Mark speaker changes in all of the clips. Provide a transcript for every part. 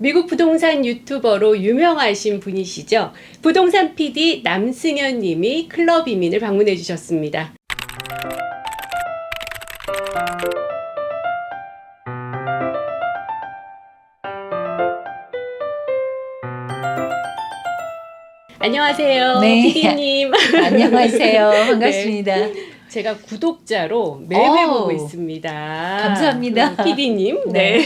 Speaker 1: 미국 부동산 유튜버로 유명하신 분이시죠. 부동산 PD 남승현 님이 클럽 이민을 방문해 주셨습니다. 안녕하세요.
Speaker 2: 네.
Speaker 1: PD님.
Speaker 2: 안녕하세요. 반갑습니다.
Speaker 1: 네. 제가 구독자로 매회 보고 있습니다.
Speaker 2: 감사합니다.
Speaker 1: PD님. 네.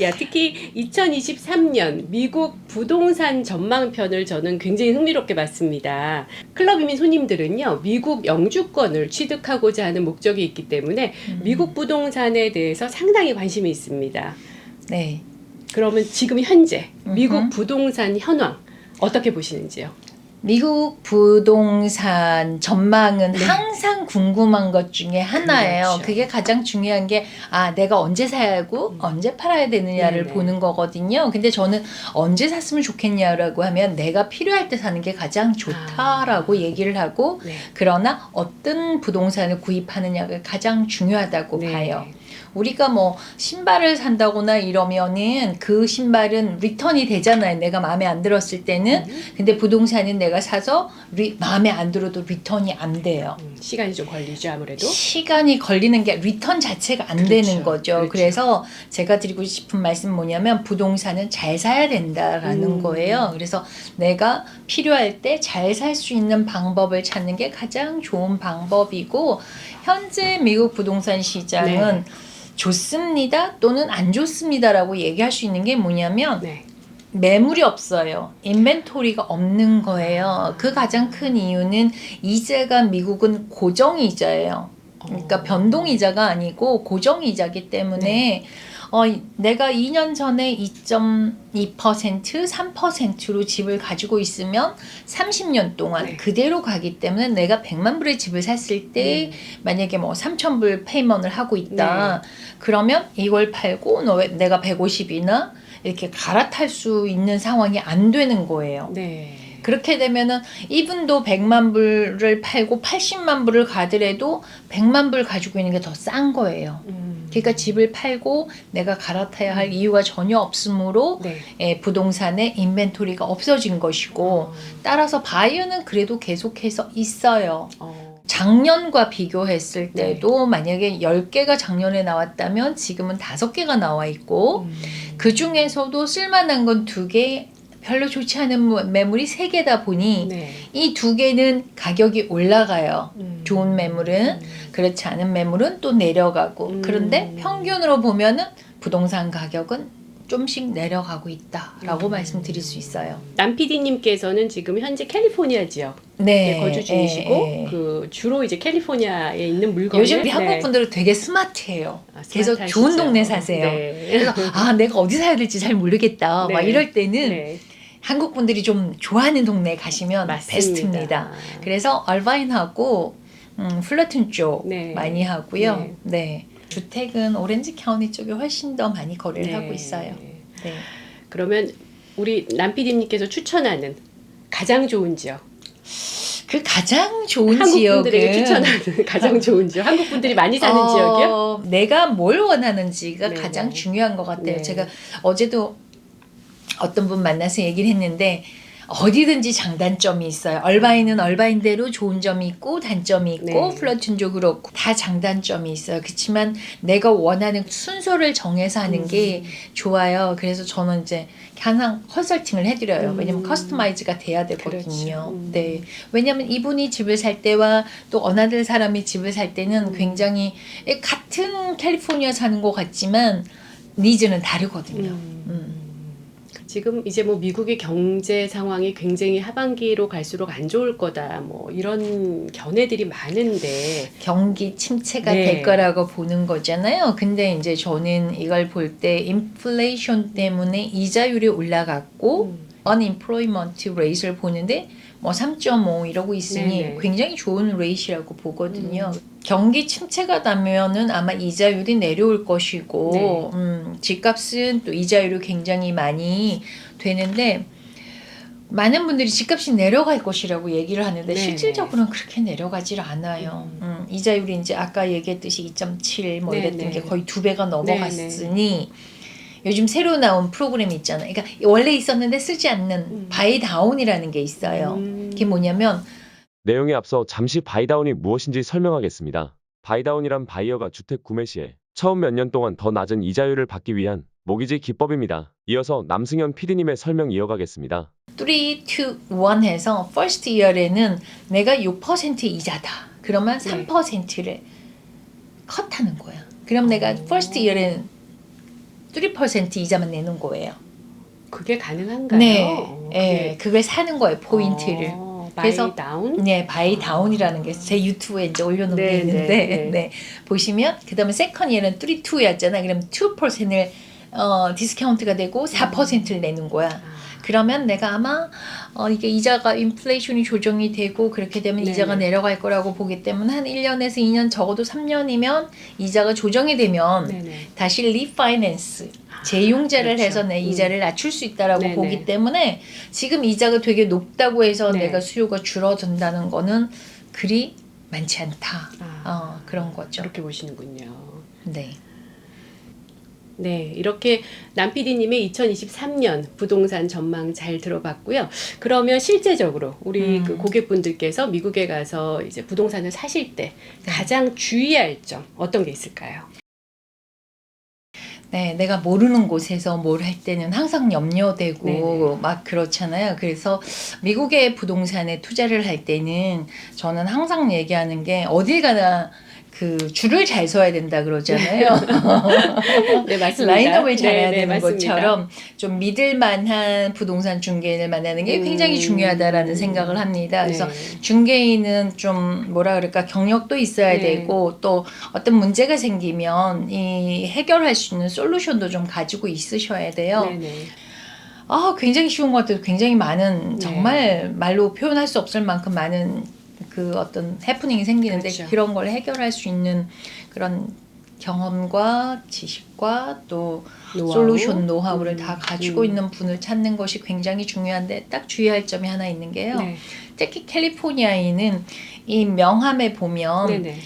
Speaker 1: 야, 특히 2023년 미국 부동산 전망편을 저는 굉장히 흥미롭게 봤습니다. 클럽 이민 손님들은요, 미국 영주권을 취득하고자 하는 목적이 있기 때문에 미국 부동산에 대해서 상당히 관심이 있습니다.
Speaker 2: 네.
Speaker 1: 그러면 지금 현재 미국 부동산 현황 어떻게 보시는지요?
Speaker 2: 미국 부동산 전망은 항상 궁금한 것 중에 하나예요.
Speaker 1: 그렇죠.
Speaker 2: 그게 가장 중요한 게 내가 언제 사야 하고 언제 팔아야 되느냐를 보는 거거든요. 근데 저는 언제 샀으면 좋겠냐라고 하면 내가 필요할 때 사는 게 가장 좋다라고 얘기를 하고 그러나 어떤 부동산을 구입하느냐가 가장 중요하다고 봐요. 우리가 뭐 신발을 산다거나 이러면은 그 신발은 리턴이 되잖아요. 내가 마음에 안 들었을 때는. 근데 부동산은 내가 사서 마음에 안 들어도 리턴이 안 돼요.
Speaker 1: 시간이 좀 걸리죠, 아무래도.
Speaker 2: 시간이 걸리는 게 리턴 자체가 안 되는 거죠. 그래서 제가 드리고 싶은 말씀 뭐냐면 부동산은 잘 사야 된다라는 거예요. 그래서 내가 필요할 때 잘 살 수 있는 방법을 찾는 게 가장 좋은 방법이고 현재 미국 부동산 시장은 좋습니다 또는 안 좋습니다라고 얘기할 수 있는 게 뭐냐면 매물이 없어요. 인벤토리가 없는 거예요. 그 가장 큰 이유는 이자가 미국은 고정이자예요. 그러니까 변동이자가 아니고 고정이자기 때문에 내가 2년 전에 2.2%, 3%로 집을 가지고 있으면 30년 동안 그대로 가기 때문에 내가 100만 불의 집을 샀을 때 만약에 뭐 3,000불 페이먼을 하고 있다. 그러면 이걸 팔고 내가 150이나 이렇게 갈아탈 수 있는 상황이 안 되는 거예요. 그렇게 되면은 이분도 100만 불을 팔고 80만 불을 가더라도 100만 불 가지고 있는 게 더 싼 거예요. 그러니까 집을 팔고 내가 갈아타야 할 이유가 전혀 없으므로 부동산의 인벤토리가 없어진 것이고 따라서 바이어는 그래도 계속해서 있어요. 작년과 비교했을 때도 만약에 10개가 작년에 나왔다면 지금은 5개가 나와 있고 그 중에서도 쓸만한 건 2개, 별로 좋지 않은 매물이 3개다 보니 이 2개는 가격이 올라가요. 좋은 매물은. 그렇지 않은 매물은 또 내려가고. 그런데 평균으로 보면은 부동산 가격은 좀씩 내려가고 있다라고 말씀드릴 수 있어요.
Speaker 1: 남 PD님께서는 지금 현재 캘리포니아 지역 거주 중이시고 그 주로 이제 캘리포니아에 있는 물건을
Speaker 2: 요즘 우리 한국 분들은 되게 스마트해요. 계속 좋은 동네 사세요. 그래서 내가 어디 사야 될지 잘 모르겠다. 막 이럴 때는 한국 분들이 좀 좋아하는 동네에 가시면 베스트입니다. 그래서 얼바인하고 플러튼 쪽 많이 하고요. 주택은 오렌지 카운티 쪽에 훨씬 더 많이 거래를 하고 있어요.
Speaker 1: 그러면 우리 남 PD님께서 추천하는 가장 좋은 지역,
Speaker 2: 그 가장 좋은
Speaker 1: 한국
Speaker 2: 지역은
Speaker 1: 분들에게 추천하는 가장 좋은 지역, 한국 분들이 많이 사는 지역이요?
Speaker 2: 내가 뭘 원하는지가 가장 중요한 것 같아요. 제가 어제도 어떤 분 만나서 얘기를 했는데 어디든지 장단점이 있어요. 얼바인은 얼바인대로 좋은 점이 있고 단점이 있고 플러튼도 그렇고 다 장단점이 있어요. 그렇지만 내가 원하는 순서를 정해서 하는 게 좋아요. 그래서 저는 이제 항상 컨설팅을 해드려요. 왜냐면 커스터마이즈가 돼야 되거든요. 왜냐면 이분이 집을 살 때와 또 어느 사람이 집을 살 때는 굉장히 같은 캘리포니아 사는 것 같지만 니즈는 다르거든요.
Speaker 1: 지금 이제 뭐 미국의 경제 상황이 굉장히 하반기로 갈수록 안 좋을 거다. 뭐 이런 견해들이 많은데
Speaker 2: 경기 침체가 될 거라고 보는 거잖아요. 근데 이제 저는 이걸 볼 때 인플레이션 때문에 이자율이 올라갔고 unemployment rate를 보는데 뭐 3.5 이러고 있으니 굉장히 좋은 레이시라고 보거든요. 경기 침체가 나면은 아마 이자율이 내려올 것이고 집값은 또 이자율이 굉장히 많이 되는데 많은 분들이 집값이 내려갈 것이라고 얘기를 하는데 실질적으로는 그렇게 내려가질 않아요. 이자율이 이제 아까 얘기했듯이 2.7 뭐 이랬던 게 거의 2배가 넘어갔으니 요즘 새로 나온 프로그램이 있잖아요. 그러니까 원래 있었는데 쓰지 않는 바이다운이라는 게 있어요. 그게 뭐냐면
Speaker 3: 내용에 앞서 잠시 바이다운이 무엇인지 설명하겠습니다. 바이다운이란 바이어가 주택 구매 시에 처음 몇 년 동안 더 낮은 이자율을 받기 위한 모기지 기법입니다. 이어서 남승현 PD님의 설명 이어가겠습니다.
Speaker 2: 3, 2, 1 해서 first year에는 내가 6% 이자다. 그러면 3%를 컷하는 거야. 그럼 내가 first year에는 3% 이자만 내는 거예요.
Speaker 1: 그게 가능한가요?
Speaker 2: 네, 네, 그걸 사는 거예요, 포인트를. 그래서
Speaker 1: 바이 다운?
Speaker 2: 네, 바이 다운이라는 게 제 유튜브에 이제 올려놓은 게
Speaker 1: 네,
Speaker 2: 있는데,
Speaker 1: 네,
Speaker 2: 네, 보시면 그다음에 세컨 이어는 3, 2였잖아. 그럼 2%를 디스카운트가 되고 4%를 내는 거야. 그러면 내가 아마 이게 이자가 인플레이션이 조정이 되고 그렇게 되면
Speaker 1: 네네.
Speaker 2: 이자가 내려갈 거라고 보기 때문에 한 1년에서 2년 적어도 3년이면 이자가 조정이 되면
Speaker 1: 네네.
Speaker 2: 다시 리파이낸스 재융자를
Speaker 1: 그렇죠.
Speaker 2: 해서 내 이자를 낮출 수 있다라고
Speaker 1: 네네.
Speaker 2: 보기 때문에 지금 이자가 되게 높다고 해서
Speaker 1: 네.
Speaker 2: 내가 수요가 줄어든다는 거는 그리 많지 않다. 그런 거죠.
Speaker 1: 그렇게 보시는군요.
Speaker 2: 네.
Speaker 1: 네, 이렇게 남PD님의 2023년 부동산 전망 잘 들어봤고요. 그러면 실제적으로 우리 그 고객분들께서 미국에 가서 이제 부동산을 사실 때 가장 주의할 점 어떤 게 있을까요?
Speaker 2: 네, 내가 모르는 곳에서 뭘 할 때는 항상 염려되고
Speaker 1: 네네.
Speaker 2: 막 그렇잖아요. 그래서 미국의 부동산에 투자를 할 때는 저는 항상 얘기하는 게 어딜 가나 그 줄을 잘 서야 된다 그러잖아요.
Speaker 1: 네, 맞습니다.
Speaker 2: 라인업을 잘해야
Speaker 1: 네, 네,
Speaker 2: 되는
Speaker 1: 맞습니다.
Speaker 2: 것처럼 좀 믿을 만한 부동산 중개인을 만나는 게 굉장히 중요하다라는 생각을 합니다. 그래서
Speaker 1: 네.
Speaker 2: 중개인은 좀 뭐라 그럴까 경력도 있어야
Speaker 1: 네.
Speaker 2: 되고 또 어떤 문제가 생기면 이 해결할 수 있는 솔루션도 좀 가지고 있으셔야 돼요.
Speaker 1: 네네.
Speaker 2: 굉장히 쉬운 것 같아요. 굉장히 많은
Speaker 1: 네.
Speaker 2: 정말 말로 표현할 수 없을 만큼 많은 그 어떤 해프닝이 생기는데
Speaker 1: 그렇죠.
Speaker 2: 그런 걸 해결할 수 있는 그런 경험과 지식과 또
Speaker 1: 노하우?
Speaker 2: 솔루션 노하우를 다 가지고 있는 분을 찾는 것이 굉장히 중요한데 딱 주의할 점이 하나 있는 게요.
Speaker 1: 네.
Speaker 2: 특히 캘리포니아에는 이 명함에 보면
Speaker 1: 네네.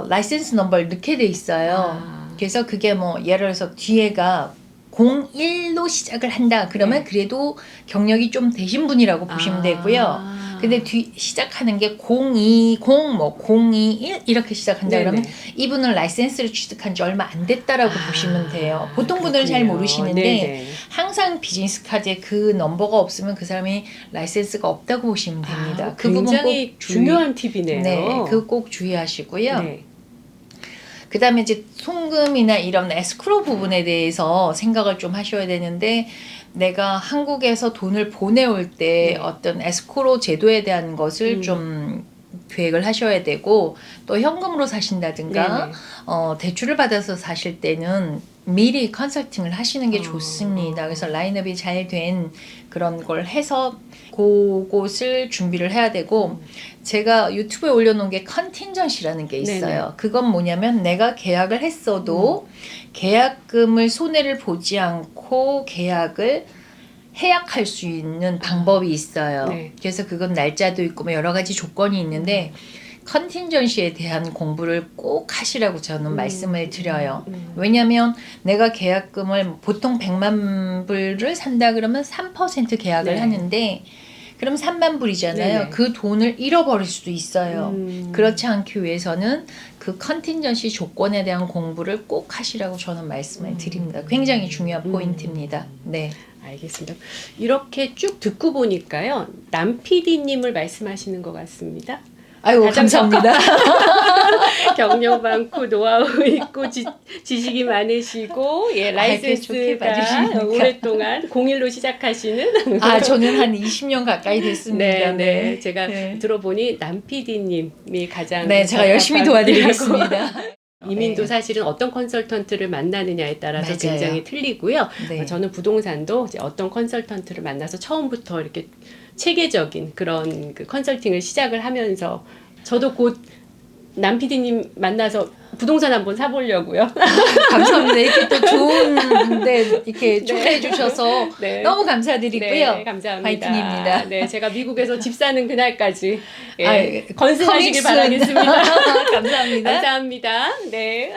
Speaker 2: 라이센스 넘버를 넣게 돼 있어요. 그래서 그게 뭐 예를 들어서 뒤에가 01로 시작을 한다. 그러면
Speaker 1: 네.
Speaker 2: 그래도 경력이 좀 되신 분이라고 보시면 되고요. 근데 시작하는 게 020, 뭐 021 이렇게 시작한다.
Speaker 1: 네네.
Speaker 2: 그러면 이분은 라이센스를 취득한 지 얼마 안 됐다라고 보시면 돼요. 보통 분들은 잘
Speaker 1: 그렇군요.
Speaker 2: 모르시는데
Speaker 1: 네네.
Speaker 2: 항상 비즈니스 카드에 그 넘버가 없으면 그 사람이 라이센스가 없다고 보시면 됩니다. 그 부분
Speaker 1: 굉장히
Speaker 2: 꼭
Speaker 1: 중요한 팁이네요.
Speaker 2: 네, 그거 꼭 주의하시고요.
Speaker 1: 네.
Speaker 2: 그 다음에 이제 송금이나 이런 에스크로 부분에 대해서 생각을 좀 하셔야 되는데 내가 한국에서 돈을 보내올 때
Speaker 1: 네.
Speaker 2: 어떤 에스크로 제도에 대한 것을 좀 계획을 하셔야 되고 또 현금으로 사신다든가
Speaker 1: 네네.
Speaker 2: 대출을 받아서 사실 때는 미리 컨설팅을 하시는 게 좋습니다. 그래서 라인업이 잘 된 그런 걸 해서 그곳을 준비를 해야 되고 제가 유튜브에 올려놓은 게 컨틴전시라는 게 있어요.
Speaker 1: 네네.
Speaker 2: 그건 뭐냐면 내가 계약을 했어도 계약금을 손해를 보지 않고 계약을 해약할 수 있는 방법이 있어요.
Speaker 1: 네.
Speaker 2: 그래서 그건 날짜도 있고 뭐 여러 가지 조건이 있는데 컨틴전시에 대한 공부를 꼭 하시라고 저는 말씀을 드려요. 왜냐하면 내가 계약금을 보통 100만 불을 산다 그러면 3% 계약을
Speaker 1: 네.
Speaker 2: 하는데 그럼 3만 불이잖아요.
Speaker 1: 네네.
Speaker 2: 그 돈을 잃어버릴 수도 있어요. 그렇지 않기 위해서는 그 컨틴전시 조건에 대한 공부를 꼭 하시라고 저는 말씀을 드립니다. 굉장히 중요한 포인트입니다. 네.
Speaker 1: 알겠습니다. 이렇게 쭉 듣고 보니까요. 남PD님을 말씀하시는 것 같습니다.
Speaker 2: 아유,
Speaker 1: 가장
Speaker 2: 감사합니다.
Speaker 1: 경력 많고 노하우 있고 지식이 많으시고
Speaker 2: 좋게
Speaker 1: 라이센스가
Speaker 2: 봐주시니까.
Speaker 1: 오랫동안 01로 시작하시는
Speaker 2: 저는 한 20년 가까이 됐습니다.
Speaker 1: 네. 제가
Speaker 2: 네.
Speaker 1: 들어보니 남PD님이 가장
Speaker 2: 네, 제가 열심히 도와드리겠습니다.
Speaker 1: 이민도
Speaker 2: 네.
Speaker 1: 사실은 어떤 컨설턴트를 만나느냐에 따라서
Speaker 2: 맞아요.
Speaker 1: 굉장히 틀리고요.
Speaker 2: 네.
Speaker 1: 저는 부동산도 이제 어떤 컨설턴트를 만나서 처음부터 이렇게 체계적인 그런 그 컨설팅을 시작을 하면서 저도 곧 남PD님 만나서 부동산 한번 사보려고요.
Speaker 2: 감사합니다. 이렇게 또 좋은데 이렇게 초대해 주셔서
Speaker 1: 네.
Speaker 2: 너무 감사드리고요.
Speaker 1: 네, 감사합니다.
Speaker 2: 파이팅입니다.
Speaker 1: 네, 제가 미국에서 집 사는 그날까지
Speaker 2: coming
Speaker 1: 건승하시길
Speaker 2: soon.
Speaker 1: 바라겠습니다.
Speaker 2: 감사합니다.
Speaker 1: 감사합니다. 네.